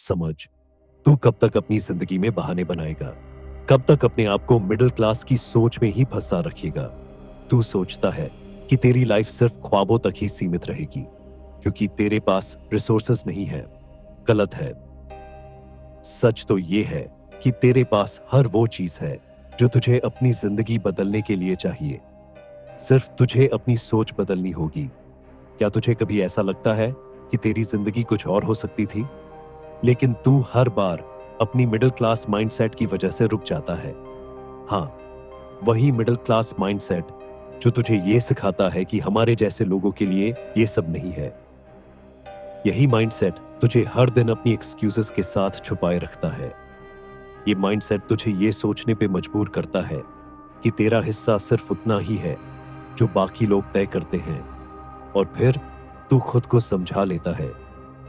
समझ, तू कब तक अपनी जिंदगी में बहाने बनाएगा? कब तक अपने आप को मिडिल क्लास की सोच में ही फंसा रखेगा? तू सोचता है कि तेरी लाइफ सिर्फ ख्वाबों तक ही सीमित रहेगी क्योंकि तेरे पास रिसोर्सेज नहीं है। गलत है। सच तो ये है कि तेरे पास हर वो चीज है जो तुझे अपनी जिंदगी बदलने के लिए चाहिए। सिर्फ तुझे अपनी सोच बदलनी होगी। क्या तुझे कभी ऐसा लगता है कि तेरी जिंदगी कुछ और हो सकती थी? लेकिन तू हर बार अपनी मिडिल क्लास माइंडसेट की वजह से रुक जाता है। हाँ, वही मिडिल क्लास माइंडसेट जो तुझे ये सिखाता है कि हमारे जैसे लोगों के लिए ये सब नहीं है। यही माइंडसेट तुझे हर दिन अपनी एक्सक्यूजेस के साथ छुपाए रखता है। ये माइंडसेट तुझे ये सोचने पे मजबूर करता है कि तेरा हिस्सा सिर्फ उतना ही है जो बाकी लोग तय करते हैं, और फिर तू खुद को समझा लेता है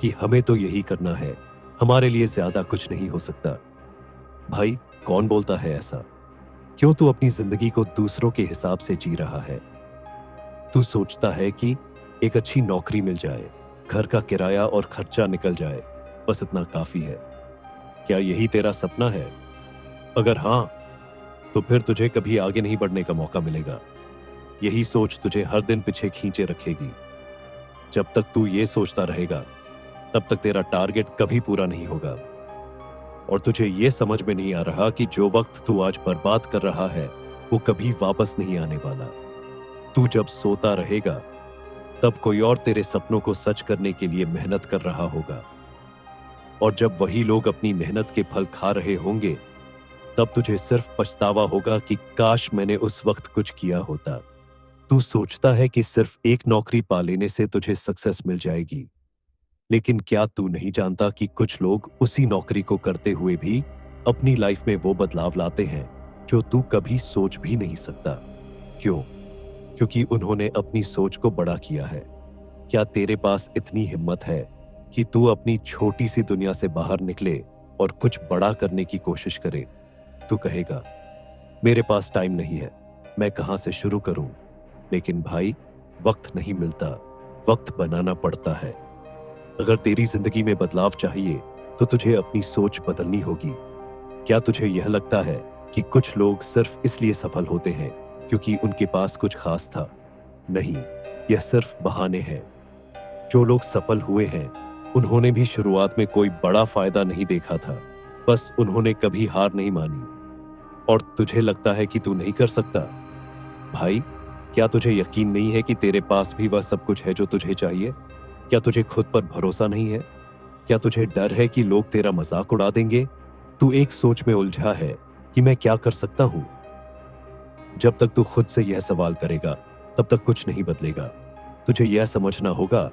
कि हमें तो यही करना है, हमारे लिए ज्यादा कुछ नहीं हो सकता। भाई, कौन बोलता है ऐसा? क्यों तू अपनी जिंदगी को दूसरों के हिसाब से जी रहा है? तू सोचता है कि एक अच्छी नौकरी मिल जाए, घर का किराया और खर्चा निकल जाए, बस इतना काफी है। क्या यही तेरा सपना है? अगर हाँ, तो फिर तुझे कभी आगे नहीं बढ़ने का मौका मिलेगा। यही सोच तुझे हर दिन पीछे खींचे रखेगी। जब तक तू ये सोचता रहेगा, तब तक तेरा टारगेट कभी पूरा नहीं होगा। और तुझे ये समझ में नहीं आ रहा कि जो वक्त तू आज बर्बाद कर रहा है वो कभी वापस नहीं आने वाला। तू जब सोता रहेगा, तब कोई और तेरे सपनों को सच करने के लिए मेहनत कर रहा होगा, और जब वही लोग अपनी मेहनत के फल खा रहे होंगे, तब तुझे सिर्फ पछतावा होगा कि काश मैंने उस वक्त कुछ किया होता। तू सोचता है कि सिर्फ एक नौकरी पा लेने से तुझे सक्सेस मिल जाएगी, लेकिन क्या तू नहीं जानता कि कुछ लोग उसी नौकरी को करते हुए भी अपनी लाइफ में वो बदलाव लाते हैं जो तू कभी सोच भी नहीं सकता? क्यों? क्योंकि उन्होंने अपनी सोच को बड़ा किया है। क्या तेरे पास इतनी हिम्मत है कि तू अपनी छोटी सी दुनिया से बाहर निकले और कुछ बड़ा करने की कोशिश करे? तू कहेगा, मेरे पास टाइम नहीं है, मैं कहां से शुरू करूं? लेकिन भाई, वक्त नहीं मिलता, वक्त बनाना पड़ता है। अगर तेरी जिंदगी में बदलाव चाहिए तो तुझे अपनी सोच बदलनी होगी। क्या तुझे यह लगता है कि कुछ लोग सिर्फ इसलिए सफल होते हैं क्योंकि उनके पास कुछ खास था? नहीं, यह सिर्फ बहाने हैं। जो लोग सफल हुए हैं, उन्होंने भी शुरुआत में कोई बड़ा फायदा नहीं देखा था, बस उन्होंने कभी हार नहीं मानी। और तुझे लगता है कि तू नहीं कर सकता? भाई, क्या तुझे यकीन नहीं है कि तेरे पास भी वह सब कुछ है जो तुझे चाहिए? क्या तुझे खुद पर भरोसा नहीं है? क्या तुझे डर है कि लोग तेरा मजाक उड़ा देंगे? तू एक सोच में उलझा है कि मैं क्या कर सकता हूं। जब तक तू खुद से यह सवाल करेगा, तब तक कुछ नहीं बदलेगा। तुझे यह समझना होगा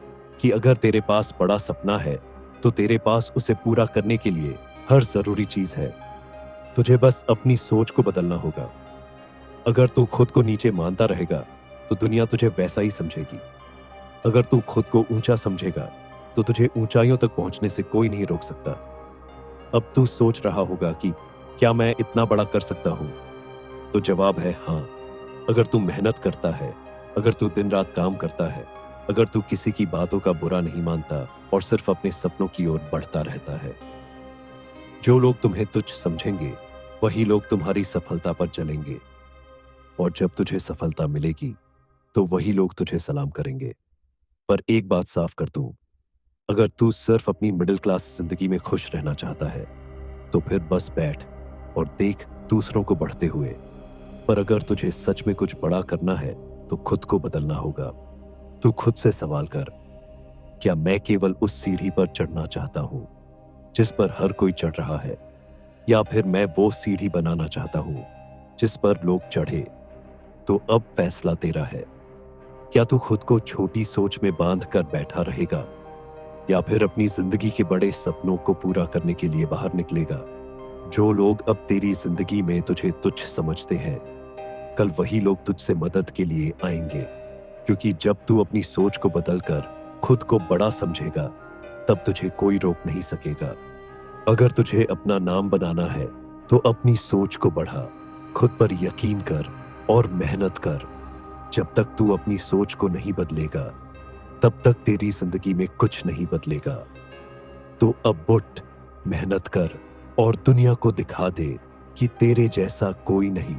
कि अगर तेरे पास बड़ा सपना है, तो तेरे पास उसे पूरा करने के लिए हर जरूरी चीज है। तुझे बस अपनी सोच को बदलना होगा। अगर तू खुद को नीचे मानता रहेगा, तो दुनिया तुझे वैसा ही समझेगी। अगर तू खुद को ऊंचा समझेगा, तो तुझे ऊंचाइयों तक पहुंचने से कोई नहीं रोक सकता। अब तू सोच रहा होगा कि क्या मैं इतना बड़ा कर सकता हूं? तो जवाब है हाँ। अगर तू मेहनत करता है, अगर तू दिन रात काम करता है, अगर तू किसी की बातों का बुरा नहीं मानता और सिर्फ अपने सपनों की ओर बढ़ता रहता है। जो लोग तुम्हें तुच्छ समझेंगे, वही लोग तुम्हारी सफलता पर चलेंगे, और जब तुझे सफलता मिलेगी, तो वही लोग तुझे सलाम करेंगे। पर एक बात साफ कर दूं, अगर तू सिर्फ अपनी मिडिल क्लास जिंदगी में खुश रहना चाहता है, तो फिर बस बैठ और देख दूसरों को बढ़ते हुए। पर अगर तुझे सच में कुछ बड़ा करना है, तो खुद को बदलना होगा। तू खुद से सवाल कर, क्या मैं केवल उस सीढ़ी पर चढ़ना चाहता हूं जिस पर हर कोई चढ़ रहा है, या फिर मैं वो सीढ़ी बनाना चाहता हूं जिस पर लोग चढ़े? तो अब फैसला तेरा है। क्या तू खुद को छोटी सोच में बांध कर बैठा रहेगा, या फिर अपनी जिंदगी के बड़े सपनों को पूरा करने के लिए बाहर निकलेगा? जो लोग अब तेरी जिंदगी में तुझे तुच्छ समझते हैं, कल वही लोग तुझसे मदद के लिए आएंगे, क्योंकि जब तू अपनी सोच को बदलकर खुद को बड़ा समझेगा, तब तुझे कोई रोक नहीं सकेगा। अगर तुझे अपना नाम बनाना है, तो अपनी सोच को बढ़ा, खुद पर यकीन कर और मेहनत कर। जब तक तू अपनी सोच को नहीं बदलेगा, तब तक तेरी जिंदगी में कुछ नहीं बदलेगा। तो अब उठ, मेहनत कर और दुनिया को दिखा दे कि तेरे जैसा कोई नहीं।